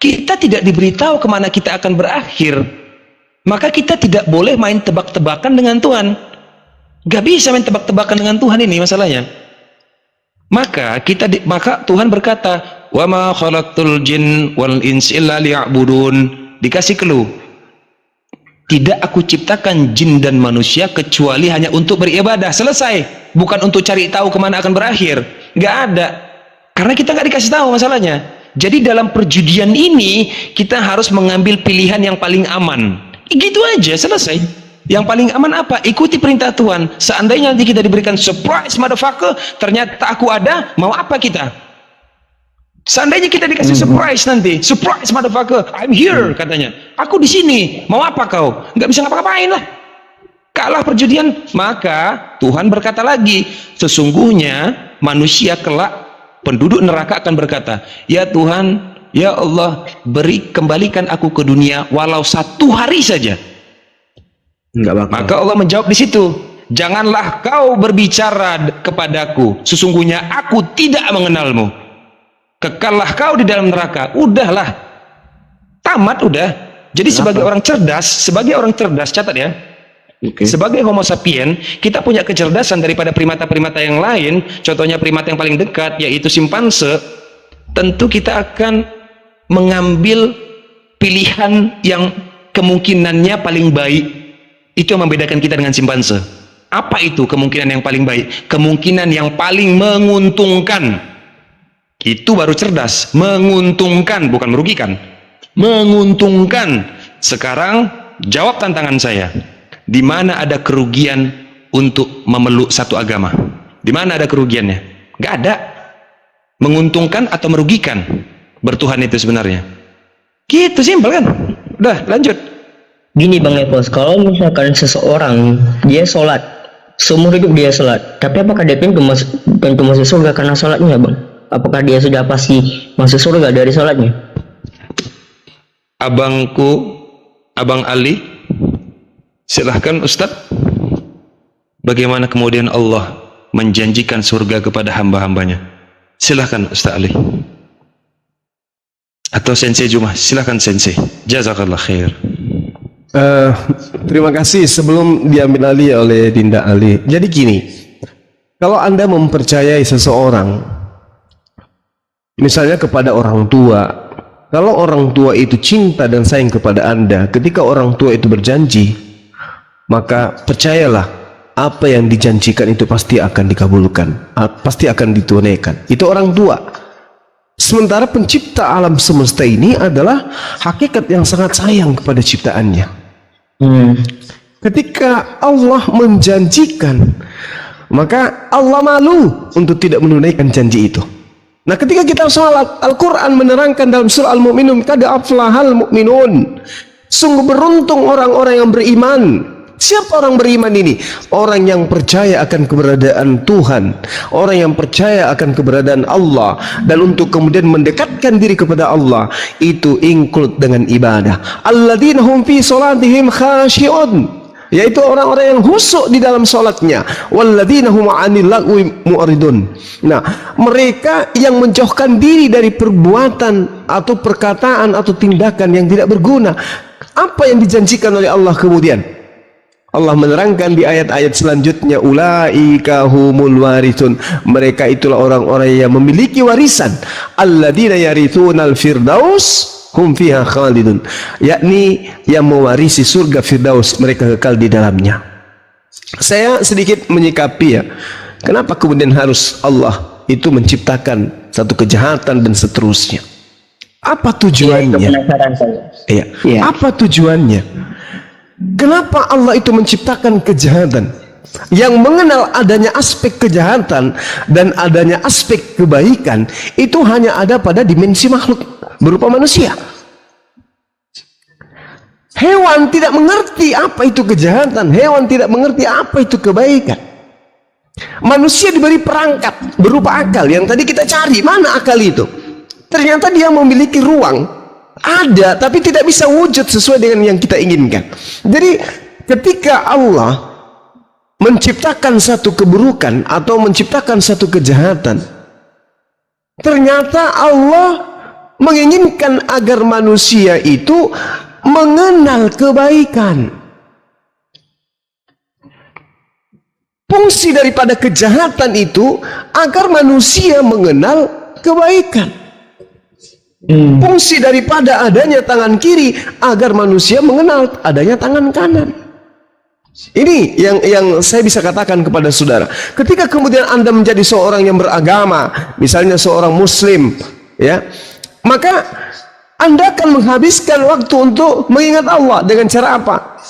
Kita tidak diberitahu kemana kita akan berakhir. Maka kita tidak boleh main tebak-tebakan dengan Tuhan. Gak bisa main tebak-tebakan dengan Tuhan, ini masalahnya. Maka Tuhan berkata, wa ma khalaqtul jin wal ins illa liya'budun. Dikasih clue, tidak aku ciptakan jin dan manusia kecuali hanya untuk beribadah. Selesai. Bukan untuk cari tahu kemana akan berakhir. Gak ada. Karena kita gak dikasih tahu masalahnya. Jadi dalam perjudian ini kita harus mengambil pilihan yang paling aman. Gitu aja, selesai. Yang paling aman apa? Ikuti perintah Tuhan. Seandainya nanti kita diberikan surprise motherfucker, ternyata aku ada, mau apa kita? Seandainya kita dikasih surprise nanti, surprise motherfucker, I'm here katanya. Aku di sini, mau apa kau? Nggak bisa ngapa-ngapain lah. Kalah perjudian. Maka Tuhan berkata lagi, sesungguhnya manusia kelak, penduduk neraka akan berkata, ya Tuhan, ya Allah, kembalikan aku ke dunia walau 1 hari saja. Enggak bakal. Maka Allah menjawab di situ, janganlah kau berbicara kepadaku, sesungguhnya aku tidak mengenalmu. Kekallah kau di dalam neraka. Udahlah, tamat udah. Jadi sebagai orang cerdas, catat ya. Sebagai Homo sapien, kita punya kecerdasan daripada primata-primata yang lain. Contohnya primata yang paling dekat, yaitu simpanse. Tentu kita akan mengambil pilihan yang kemungkinannya paling baik. Itu yang membedakan kita dengan simpanse. Apa itu kemungkinan yang paling baik? Kemungkinan yang paling menguntungkan. Itu baru cerdas. Menguntungkan, bukan merugikan. Menguntungkan. Sekarang jawab tantangan saya. Di mana ada kerugian untuk memeluk satu agama? Di mana ada kerugiannya? Gak ada. Menguntungkan atau merugikan bertuhan itu sebenarnya. Gitu simpel kan? Udah, lanjut. Gini Bang Lepos, kalau misalkan seseorang dia sholat, seumur hidup dia sholat, tapi apakah dia pintu masuk surga karena sholatnya Bang? Apakah dia sudah pasti masuk surga dari sholatnya? Abang Ali, silahkan Ustadz. Bagaimana kemudian Allah menjanjikan surga kepada hamba-hambanya? Silahkan Ustadz Ali. Atau Sensei Jumah, silahkan Sensei. Jazakallah khair. Terima kasih. Sebelum diambil alih oleh Dinda Ali, jadi gini, kalau Anda mempercayai seseorang, misalnya kepada orang tua, kalau orang tua itu cinta dan sayang kepada Anda, ketika orang tua itu berjanji, maka percayalah apa yang dijanjikan itu pasti akan dikabulkan, pasti akan ditunaikan. Itu orang tua. Sementara pencipta alam semesta ini adalah hakikat yang sangat sayang kepada ciptaannya. Ketika Allah menjanjikan, maka Allah malu untuk tidak menunaikan janji itu. Nah, ketika kita sholat, Al-Quran menerangkan dalam surah Al-Mu'minun, qad aflahal mu'minun, sungguh beruntung orang-orang yang beriman. Siapa orang beriman ini? Orang yang percaya akan keberadaan Tuhan, orang yang percaya akan keberadaan Allah, dan untuk kemudian mendekatkan diri kepada Allah itu include dengan ibadah. Alladzina hum fi sholatihim khashi'un, yaitu orang-orang yang khusyuk di dalam sholatnya. Walladzina hum 'anil lagwi mu'ridun. Nah, mereka yang menjauhkan diri dari perbuatan atau perkataan atau tindakan yang tidak berguna. Apa yang dijanjikan oleh Allah kemudian? Allah menerangkan di ayat-ayat selanjutnya, ulaika humul warithun, mereka itulah orang-orang yang memiliki warisan, alladzina yarithunal firdaus hum fiha khalidun, yakni yang mewarisi surga firdaus, mereka kekal di dalamnya. Saya sedikit menyikapi ya, kenapa kemudian harus Allah itu menciptakan satu kejahatan dan seterusnya. Apa tujuannya? Penasaran saya. Iya. Iya. Apa tujuannya? Kenapa Allah itu menciptakan kejahatan yang mengenal adanya aspek kejahatan dan adanya aspek kebaikan itu hanya ada pada dimensi makhluk berupa manusia. Hewan tidak mengerti apa itu kejahatan, hewan tidak mengerti apa itu kebaikan. Manusia diberi perangkat berupa akal yang tadi kita cari, mana akal itu? Ternyata dia memiliki ruang, ada tapi tidak bisa wujud sesuai dengan yang kita inginkan. Jadi ketika Allah menciptakan satu keburukan atau menciptakan satu kejahatan, ternyata Allah menginginkan agar manusia itu mengenal kebaikan. Fungsi daripada kejahatan itu agar manusia mengenal kebaikan. Fungsi daripada adanya tangan kiri agar manusia mengenal adanya tangan kanan. Ini yang saya bisa katakan kepada saudara. Ketika kemudian Anda menjadi seorang yang beragama, misalnya seorang muslim, ya, maka Anda akan menghabiskan waktu untuk mengingat Allah dengan cara apa?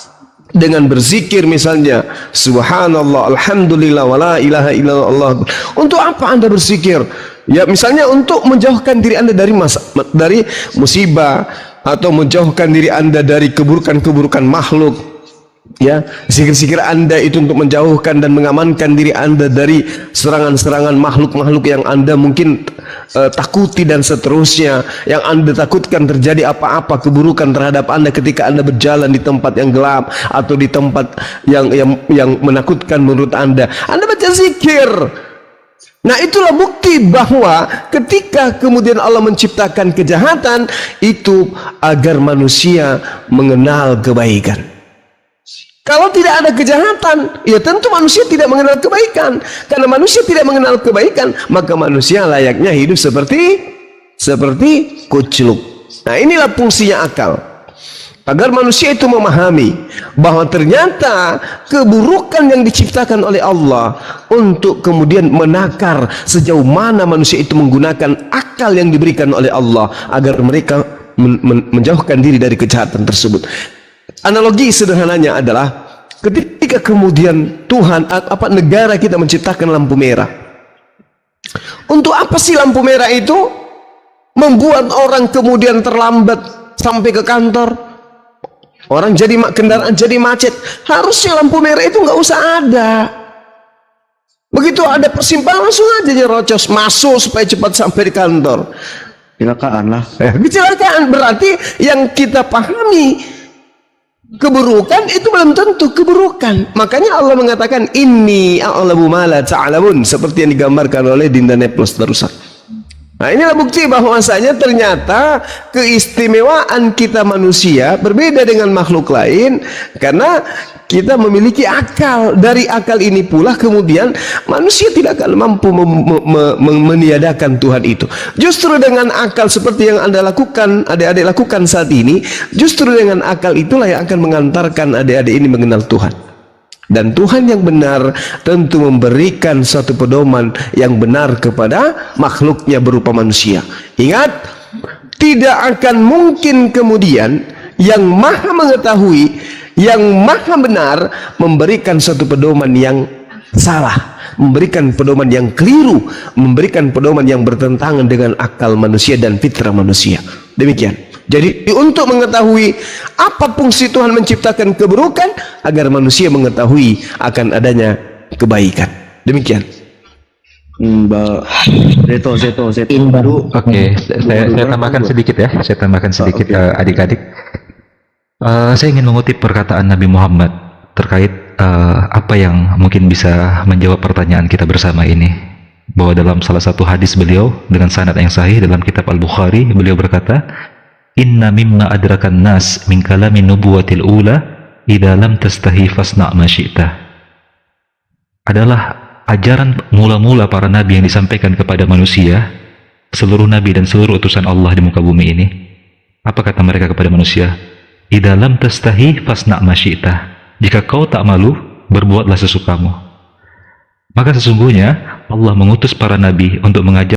Dengan berzikir misalnya, subhanallah, alhamdulillah, wala ilaha illallah. Untuk apa Anda berzikir? Ya, misalnya untuk menjauhkan diri Anda dari musibah, atau menjauhkan diri Anda dari keburukan-keburukan makhluk. Ya, zikir-zikir Anda itu untuk menjauhkan dan mengamankan diri Anda dari serangan-serangan makhluk-makhluk yang Anda mungkin takuti dan seterusnya, yang Anda takutkan terjadi apa-apa keburukan terhadap Anda ketika Anda berjalan di tempat yang gelap atau di tempat yang menakutkan menurut Anda. Anda baca zikir. Nah, itulah bukti bahwa ketika kemudian Allah menciptakan kejahatan itu agar manusia mengenal kebaikan. Kalau tidak ada kejahatan, ya tentu manusia tidak mengenal kebaikan. Karena manusia tidak mengenal kebaikan, maka manusia layaknya hidup seperti kucluk. Nah, inilah fungsinya akal. Agar manusia itu memahami bahwa ternyata keburukan yang diciptakan oleh Allah untuk kemudian menakar sejauh mana manusia itu menggunakan akal yang diberikan oleh Allah agar mereka menjauhkan diri dari kejahatan tersebut. Analogi sederhananya adalah ketika kemudian negara kita menciptakan lampu merah. Untuk apa sih lampu merah itu? Membuat orang kemudian terlambat sampai ke kantor. Orang kendaraan jadi macet. Harusnya lampu merah itu nggak usah ada. Begitu ada persimpangan langsung aja nyerocos masuk supaya cepat sampai di kantor. Kecelakaan lah. Kecelakaan berarti yang kita pahami keburukan itu belum tentu keburukan. Makanya Allah mengatakan inni a'lamu ma la ta'lamun, seperti yang digambarkan oleh Dinda Neplos Darussat. Nah, inilah bukti bahwasanya ternyata keistimewaan kita manusia berbeda dengan makhluk lain karena kita memiliki akal. Dari akal ini pula kemudian manusia tidak akan mampu meniadakan Tuhan itu. Justru dengan akal seperti yang Anda lakukan, adik-adik lakukan saat ini, justru dengan akal itulah yang akan mengantarkan adik-adik ini mengenal Tuhan. Dan Tuhan yang benar tentu memberikan suatu pedoman yang benar kepada makhluknya berupa manusia. Ingat, tidak akan mungkin kemudian yang maha mengetahui, yang maha benar memberikan suatu pedoman yang salah, memberikan pedoman yang keliru, memberikan pedoman yang bertentangan dengan akal manusia dan fitrah manusia. Demikian. Jadi untuk mengetahui apa fungsi Tuhan menciptakan keburukan agar manusia mengetahui akan adanya kebaikan. Demikian. Zeto. Oke, saya tambahkan sedikit ya. Saya tambahkan sedikit adik-adik. Saya ingin mengutip perkataan Nabi Muhammad terkait apa yang mungkin bisa menjawab pertanyaan kita bersama ini. Bahwa dalam salah satu hadis beliau dengan sanad yang sahih dalam kitab Al-Bukhari, beliau berkata, Inna mimma adrakan nas min kalamin nubuwatil ula idza lam tastahi fasna' ma syi'ta. Adalah ajaran mula-mula para nabi yang disampaikan kepada manusia, seluruh nabi dan seluruh utusan Allah di muka bumi ini. Apa kata mereka kepada manusia? Idza lam tastahi fasna' ma syi'ta. Jika kau tak malu, berbuatlah sesukamu. Maka sesungguhnya Allah mengutus para nabi untuk mengajar